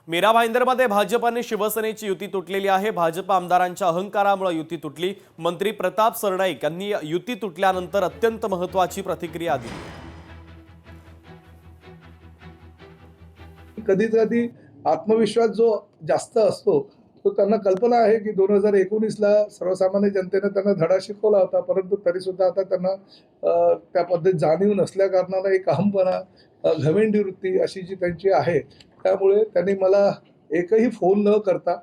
मीरा भाईंदरमध्ये भाजप आणि शिवसेनेची युती तुटलेली आहे। भाजप आमदारांच्या अहंकारामुळे युती तुटली। मंत्री प्रताप सरनाईक यांनी युती तुटल्यानंतर अत्यंत महत्त्वाची प्रतिक्रिया दिली। कधी कधी आत्मविश्वास जो जास्त असतो तो त्यांना कल्पना आहे की 2019ला सर्वसामान्य जनतेने त्यांना धडा शिकवला होता, परंतु तरी सुद्धा आता त्यांना त्या पद्धत जाणीव नसल्या कारणाने एक अहमपणा, घमेंडी वृत्ती अशी जी त्यांची आहे, त्यामुळे त्यांनी मला एकही फोन न करता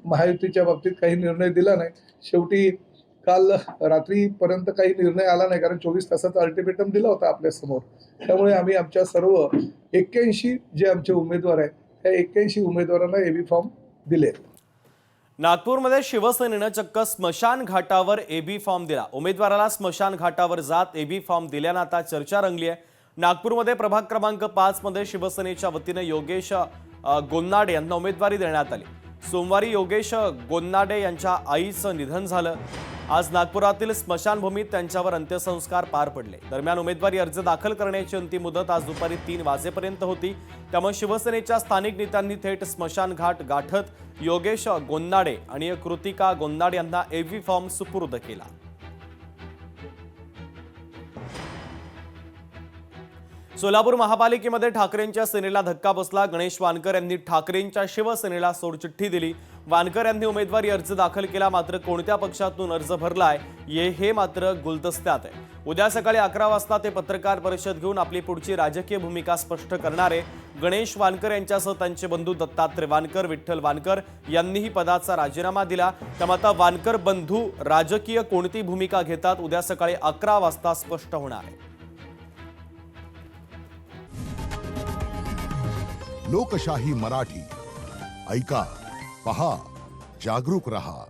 महायुतीच्या बाबतीत काही निर्णय दिला नाही। शेवटी काल रात्रीपर्यंत काही निर्णय आला नाही, कारण 24 तासाचा अल्टिमेटम दिला होता आपल्या समोर। त्यामुळे आम्ही आमच्या सर्व 81 जे आमचे उमेदवार आहेत त्या 81 उमेदवारांना एबी फॉर्म दिले। नागपूरमध्ये शिवसेनेनं चक्क स्मशान घाटावर एबी फॉर्म दिला। उमेदवाराला स्मशान घाटावर जात एबी फॉर्म दिल्यानं आता चर्चा रंगली आहे। नागपूरमध्ये प्रभाग क्रमांक 5 मध्ये शिवसेनेच्या वतीने योगेश गोन्नाडे यांना उमेदवारी देण्यात आली। सोमवारी योगेश गोन्नाडे यांच्या आईचं निधन झालं। आज नागपुरातील स्मशानभूमीत त्यांच्यावर अंत्यसंस्कार पार पडले। दरम्यान उमेदवारी अर्ज दाखल करण्याची अंतिम मुदत आज दुपारी 3 वाजेपर्यंत होती। त्यामुळे शिवसेनेच्या स्थानिक नेत्यांनी थेट स्मशान घाट गाठत योगेश गोन्नाडे आणि कृतिका गोन्नाडे यांना एबी फॉर्म सुपूर्द केला। सोलापूर महापालिकेमध्ये ठाकरेंच्या सेनेला धक्का बसला। गणेश वानकर यांनी ठाकरेंच्या शिवसेनेला सोडचिठ्ठी दिली। वानकर यांनी उमेदवारी अर्ज दाखल केला, मात्र कोणत्या पक्षातून अर्ज भरलाय हे मात्र गुलदस्त्यात आहे। उद्या सकाळी 11 वाजता ते पत्रकार परिषद घेऊन आपली पुढची राजकीय भूमिका स्पष्ट करणार आहे। गणेश वानकर यांच्यासह त्यांचे बंधू दत्तात्रय वानकर, विठ्ठल वानकर यांनीही पदाचा राजीनामा दिला। त्यामुळे आता वानकर बंधू राजकीय कोणती भूमिका घेतात उद्या सकाळी 11 वाजता स्पष्ट होणार आहे। लोकशाही मराठी ऐका, पहा, जागरूक रहा।